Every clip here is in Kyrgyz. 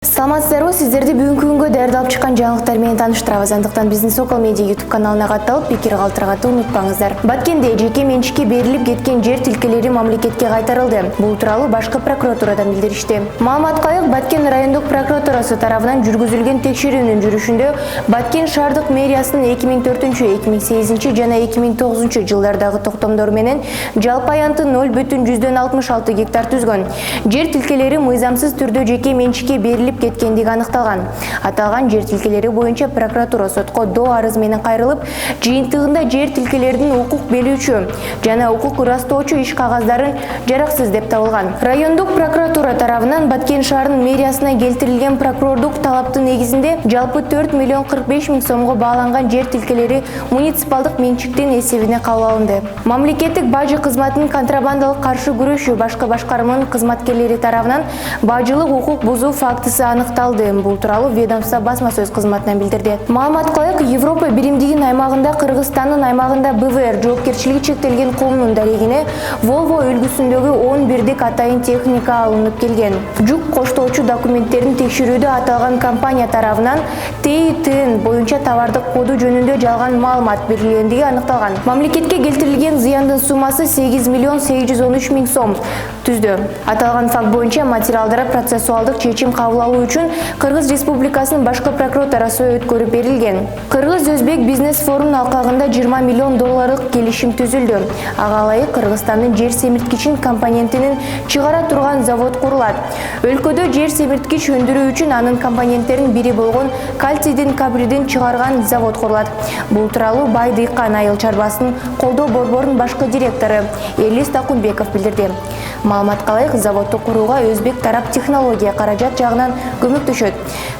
Саламатсыздарбы, сиздерди бүгүнкү күнгө даярдалып чыккан жаңылыктар менен тааныштырабыз. Андыктан биздин Сокол Медиа YouTube каналына катталып, пикир калтырганды унутпаңыздар. Баткенде жеке менчикке берилип кеткен жер тилкелери мамлекетке кайтарылды. Бул тууралуу башкы прокуратурадан билдиришти. Маалыматка ылайык, Баткен райондук прокуратурасы тарабынан жүргүзүлгөн текшерүүнүн жүрүшүндө Баткен шаардык мэриясынын 2004, 2008 жана 2009 жылдардагы токтомдору менен жалпы аянты 0,66 гектар түзгөн. Жер тилкелери мыйзамсыз түрдө жеке менчикке берилип кеткендиги аныкталган. Аталган жер тилкелери боюнча прокуратура сотко доо арыз менен кайрылып, жыйынтыгында жер тилкелердин укук берүүчү жана укук ырастоочу иш кагаздарын жараксыз деп табылган. Райондук прокуратура тарабынан Баткен шаарынын мэриясына келтирилген прокурордук талаптын негизинде жалпы 4 миллион 45 миң сомго бааланган жер тилкелери муниципалдык менчиктин эсебине кабыл алынды. Мамлекеттик бажы кызматынын контрабандалык каршы күрөшүү башкы башкарманын кызматкерлери тарабынан бажылык укук бузуу фактысы аныкталды. Бул тууралуу ведомство басма сөз кызматынан билдирди. Маалыматка ылайык, Европа биримдигинин аймагында Кыргызстандын аймагында БВР жоопкерчилиги чектелген коомдун дарегине Volvo үлгүсүндөгү 10 бирдик атайын техника алынып келген. Жүк коштоочу документтерин текшерүүдө аталган компания тарабынан ТИТН боюнча товардык коду жөнүндө жалган маалымат берилгендиги аныкталган. Мамлекетке келтирилген зыяндын суммасы 8 миллион 813 миң сом түздү. Аталган факт боюнча материалдар процессуалдык чечим кабыл алуу үчүн Кыргыз Республикасынын башкы прокуратурасы өткөрүп берилген. Кыргыз-Өзбек бизнес форумунун алкагында 20 миллион долларлык келишим түзүлдү. Ага ылайык Кыргызстандын жер семирткичин компонентинин чыгара турган завод курулат. Өлкөдө жер семирткич өндүрүү үчүн анын компоненттеринин бири болгон кальцийдин кабридин чыгарган завод курулат. Бул тууралуу Бай Дыйкан айыл чарбасынын колдоо борборунун башкы директору Элис Такунбеков билдирди. Маалыматка ылайык, заводду курууга өзбек тарап технология каражат жагынан көмөктөшөт.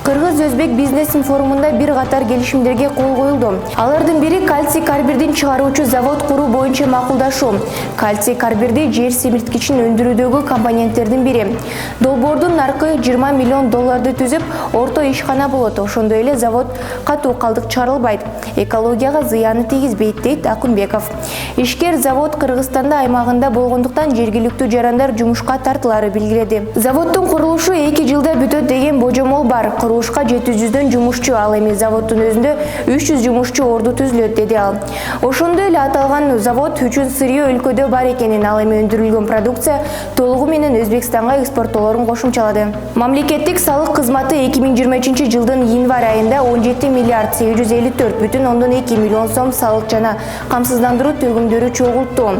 Кыргыз-Өзбек бизнесин форумунда бир катар келишимдерге кол коюлду. Алардын бири кальций карбидин чыгаруучу завод куруу боюнча макулдашуу. Кальций карбиди жер семирткичин өндүрүүдөгү компоненттердин бири. Долбоордун наркы 20 миллион долларды түзүп, орто ишкана болот. Ошондой эле завод катуу калдык чыгарылбайт, экологияга зыяны тийгизбейт, дейт Акунбеков. Ишкер завод Кыргызстанда аймагында болгондуктан жергиликтүү жарандар жумушка тартылары белгиледи. Заводдун курулушу 2 жылда бүтөт деген божомол бар. Курулушка 700дөн жумушчу, ал эми заводдун өзүндө 300 жумушчу орду түзүлөт, деди ал. Ошондой эле аталган завод үчүн сырье өлкөдө бар экенин, ал эми өндүрүлгөн продукция толугу менен Өзбекстанга экспорттоолорун кошумчалады. Мамлекеттик салык кызматы 2023 жылдын январь айында 17 миллиард 854,2 миллион сом салык жана камсыздандыруу төгүмдөрү чогултту.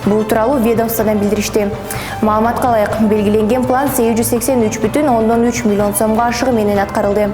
Бул тууралуу ведомстводон билдиришти. Маалыматка ылайык, белгиленген план 883,3 миллион сомго ашыгы менен аткарылды.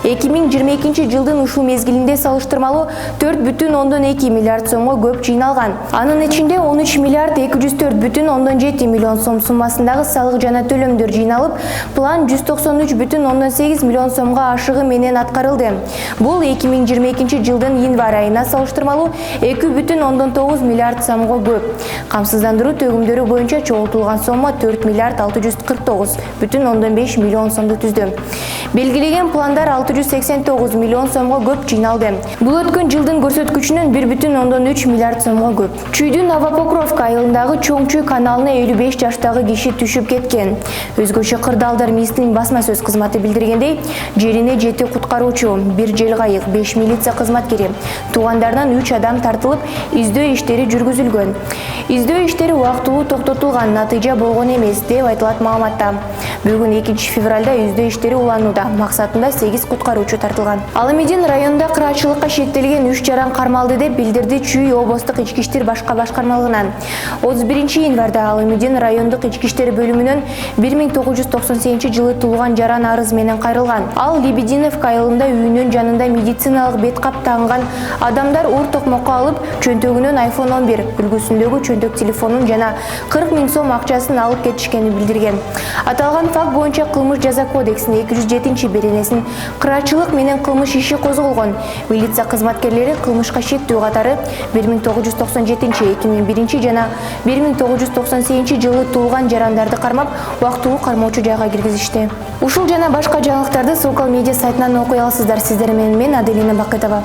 2022 жылдын ушул мезгилинде салыштырмалуу 4,2 миллиард сомго көп жыйналган. Анын ичинде 13 миллиард 204,7 миллион сом суммасындагы салык жана төлөмдөр жыйналып, план 193,8 миллион сомго ашыгы менен аткарылды. Бул 2022 жылдын январь айына салыштырмалуу 2,9 миллиард сомго көп. Камсыздандыруу төгүмдөрү боюнча чогултулган сомма 4 миллиард 649,5 миллион сомду түздү. Белгилеген пландар 689 миллион сомго көп жыйналды. Бул өткөн жылдын көрсөткүчүнөн 1,3 миллиард сомго көп. Чүйдүн Новопокровка айылындагы Чоң Чүй каналына 55 жаштагы киши түшүп кеткен. Өзгөчө Кырдаалдар МИСтин басма сөз кызматы билдиргендей, жерине 7 куткаруучу, 1 жел кайык, 5 милиция кызматкери, туугандарынан 3 адам тартылып, издөө иштери жүргүзүлгөн. Издөө иштери убактылуу токтотулган, натыйжа болгон эмес, деп айтылат маалыматта. Бүгүн 2 февралда издөө иштери уланууда, максатында 8 куткаруучу тартылган. Ал эмидин районунда кыраатчылыкка шектелген 3 жаран кармалды, деп билдирди Чүй облустук ички иштер башка башкармалыгынан. 31 январда Ал эмидин райондук ички иштер бөлүмүнөн 1998 жылы туулган жаран арыз менен кайрылган. Ал Лебединовка айылында үйүнүн жанында медициналык бет кап тагынган адамдар ур токмокко алып, чөнтөгүнөн iPhone 11 үлгүсүндөгү чөнтөк телефонун жана 40 миң сом акчасын алып кетишкенин билдирген. Аталган факт боюнча кылмыш жаза кодексинин 207 беренесин кыраатчылык менен кылмыш иши козголгон. Милиция кызматкерлери кылмышка шектүү катары 1997, 2001 жана 1998 жылы туулган жарандарды кармап, убактылуу кармоочу жайга киргизишти. Ушул жана башка жаңылыктарды Сокол Медиа сайтынан окуй аласыздар. Сиздер менен мен Аделина Бакытова.